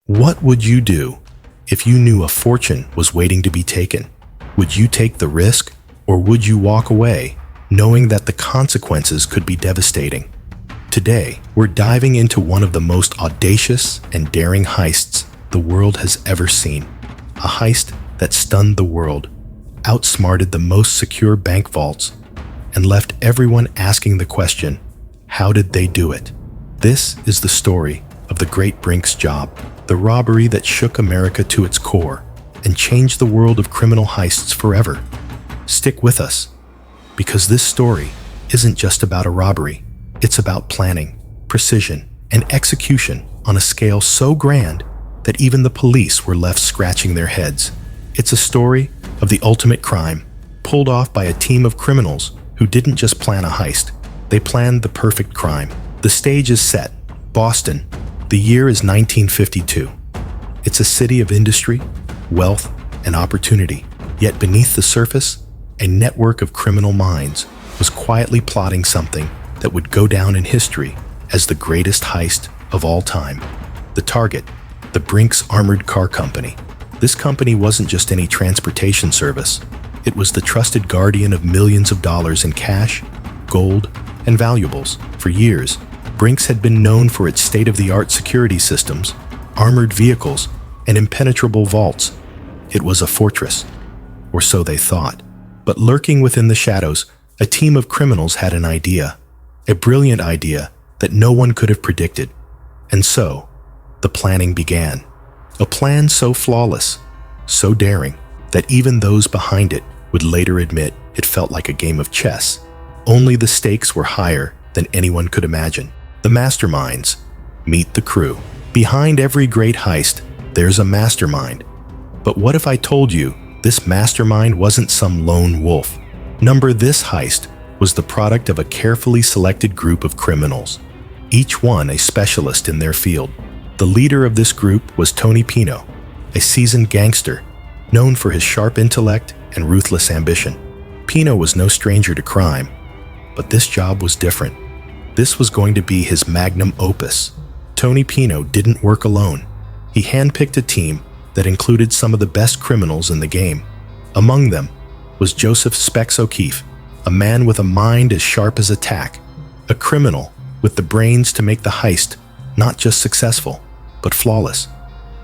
What would you do if you knew a fortune was waiting to be taken? Would you take the risk, or would you walk away knowing that the consequences could be devastating? Today, we're diving into one of the most audacious and daring heists the world has ever seen. A heist that stunned the world, outsmarted the most secure bank vaults, and left everyone asking the question, how did they do it? This is the story of the great Brink's job, the robbery that shook America to its core and changed the world of criminal heists forever. Stick with us, because this story isn't just about a robbery. It's about planning, precision, and execution on a scale so grand that even the police were left scratching their heads. It's a story of the ultimate crime, pulled off by a team of criminals who didn't just plan a heist, they planned the perfect crime. The stage is set, Boston. The year is 1952. It's a city of industry, wealth, and opportunity. Yet beneath the surface, a network of criminal minds was quietly plotting something that would go down in history as the greatest heist of all time. The target, the Brink's Armored Car Company. This company wasn't just any transportation service. It was the trusted guardian of millions of dollars in cash, gold, and valuables. For years, Brink's had been known for its state-of-the-art security systems, armored vehicles, and impenetrable vaults. It was a fortress, or so they thought. But lurking within the shadows, a team of criminals had an idea, a brilliant idea that no one could have predicted. And so, the planning began. A plan so flawless, so daring, that even those behind it would later admit it felt like a game of chess. Only the stakes were higher than anyone could imagine. The masterminds meet the crew. Behind every great heist, there's a mastermind. But what if I told you this mastermind wasn't some lone wolf? This heist was the product of a carefully selected group of criminals, each one a specialist in their field. The leader of this group was Tony Pino, a seasoned gangster known for his sharp intellect and ruthless ambition. Pino was no stranger to crime, but this job was different. This was going to be his magnum opus. Tony Pino didn't work alone. He handpicked a team that included some of the best criminals in the game. Among them was Joseph Specs O'Keefe, a man with a mind as sharp as a tack, a criminal with the brains to make the heist not just successful, but flawless.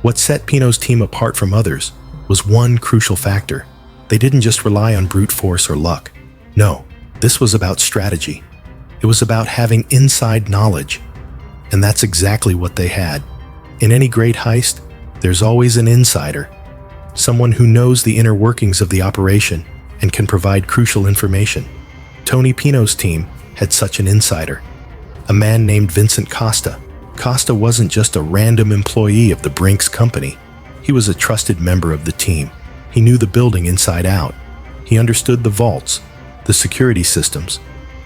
What set Pino's team apart from others was one crucial factor. They didn't just rely on brute force or luck. No, this was about strategy. It was about having inside knowledge, and that's exactly what they had. In any great heist, there's always an insider, someone who knows the inner workings of the operation and can provide crucial information. Tony Pino's team had such an insider, a man named Vincent Costa. Costa wasn't just a random employee of the Brink's company. He was a trusted member of the team. He knew the building inside out. He understood the vaults, the security systems,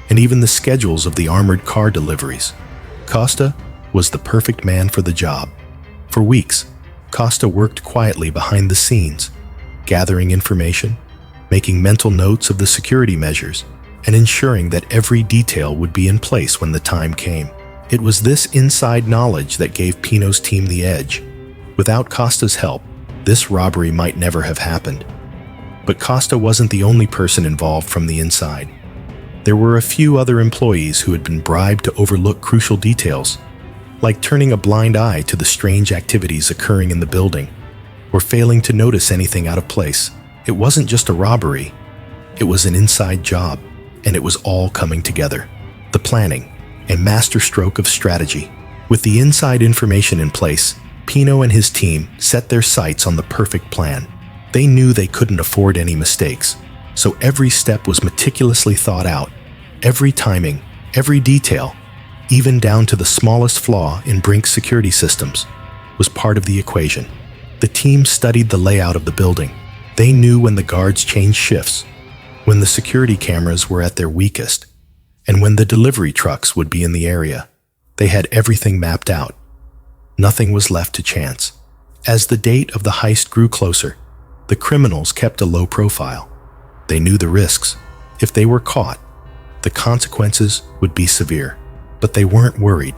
and even the schedules of the armored car deliveries. Costa was the perfect man for the job. For weeks, Costa worked quietly behind the scenes, gathering information, making mental notes of the security measures, and ensuring that every detail would be in place when the time came. It was this inside knowledge that gave Pino's team the edge. Without Costa's help, this robbery might never have happened. But Costa wasn't the only person involved from the inside. There were a few other employees who had been bribed to overlook crucial details, like turning a blind eye to the strange activities occurring in the building, or failing to notice anything out of place. It wasn't just a robbery, it was an inside job, and it was all coming together. The planning, a masterstroke of strategy. With the inside information in place, Pino and his team set their sights on the perfect plan. They knew they couldn't afford any mistakes, so every step was meticulously thought out. Every timing, every detail, even down to the smallest flaw in Brink's security systems, was part of the equation. The team studied the layout of the building. They knew when the guards changed shifts, when the security cameras were at their weakest, and when the delivery trucks would be in the area. They had everything mapped out. Nothing was left to chance. As the date of the heist grew closer, the criminals kept a low profile. They knew the risks. If they were caught, the consequences would be severe. But they weren't worried.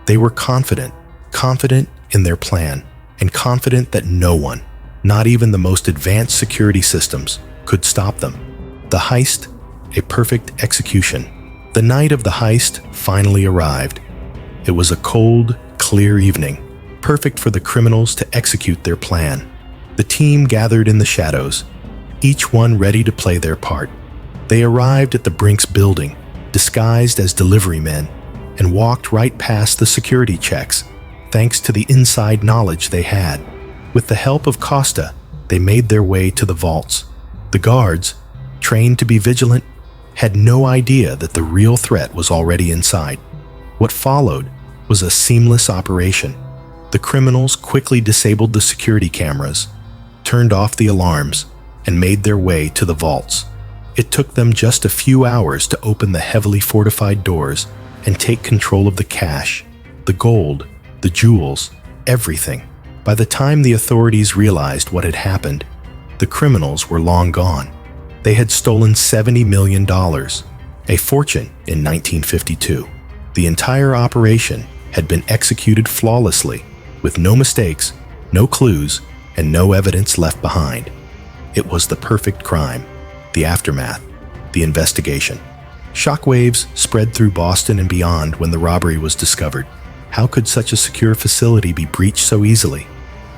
They were confident in their plan, and confident that no one, not even the most advanced security systems, could stop them. The heist, a perfect execution. The night of the heist finally arrived. It was a cold, clear evening, perfect for the criminals to execute their plan. The team gathered in the shadows, each one ready to play their part. They arrived at the Brink's building, disguised as delivery men, and walked right past the security checks, thanks to the inside knowledge they had. With the help of Costa, they made their way to the vaults. The guards, trained to be vigilant, had no idea that the real threat was already inside. What followed was a seamless operation. The criminals quickly disabled the security cameras, turned off the alarms, and made their way to the vaults. It took them just a few hours to open the heavily fortified doors and take control of the cash, the gold, the jewels, everything. By the time the authorities realized what had happened, the criminals were long gone. They had stolen $70 million, a fortune in 1952. The entire operation had been executed flawlessly, with no mistakes, no clues, and no evidence left behind. It was the perfect crime. The aftermath, the investigation. Shockwaves spread through Boston and beyond when the robbery was discovered. How could such a secure facility be breached so easily?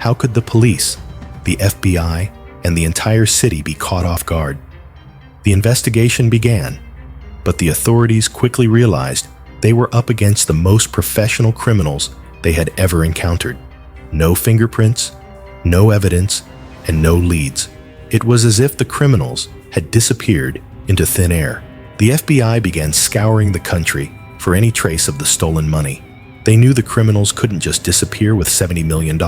How could the police, the FBI, and the entire city be caught off guard? The investigation began, but the authorities quickly realized they were up against the most professional criminals they had ever encountered. No fingerprints, no evidence, and no leads. It was as if the criminals had disappeared into thin air. The FBI began scouring the country for any trace of the stolen money. They knew the criminals couldn't just disappear with $70 million.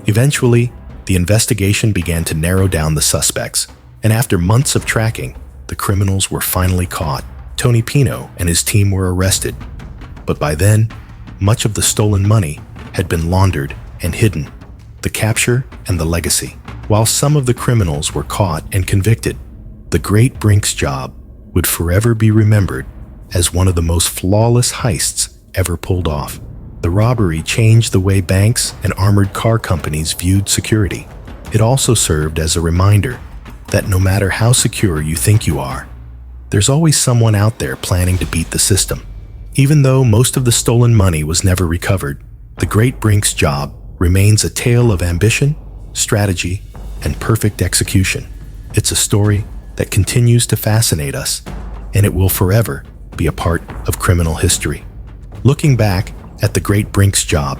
Eventually, the investigation began to narrow down the suspects, and after months of tracking, the criminals were finally caught. Tony Pino and his team were arrested. But by then, much of the stolen money had been laundered and hidden. The capture and the legacy. While some of the criminals were caught and convicted, the Great Brink's job would forever be remembered as one of the most flawless heists ever pulled off. The robbery changed the way banks and armored car companies viewed security. It also served as a reminder that no matter how secure you think you are, there's always someone out there planning to beat the system. Even though most of the stolen money was never recovered, the Great Brink's job remains a tale of ambition, strategy, and perfect execution. It's a story that continues to fascinate us, and it will forever be a part of criminal history. Looking back at the Great Brink's job,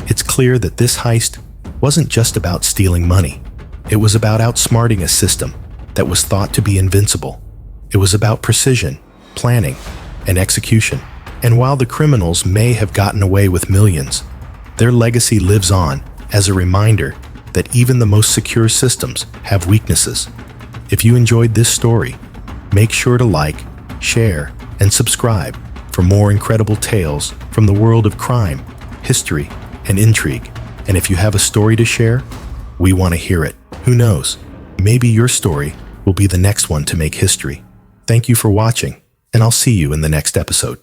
it's clear that this heist wasn't just about stealing money. It was about outsmarting a system that was thought to be invincible. It was about precision, planning, and execution. And while the criminals may have gotten away with millions, their legacy lives on as a reminder that even the most secure systems have weaknesses. If you enjoyed this story, make sure to like, share, and subscribe for more incredible tales from the world of crime, history, and intrigue. And if you have a story to share, we want to hear it. Who knows? Maybe your story will be the next one to make history. Thank you for watching, and I'll see you in the next episode.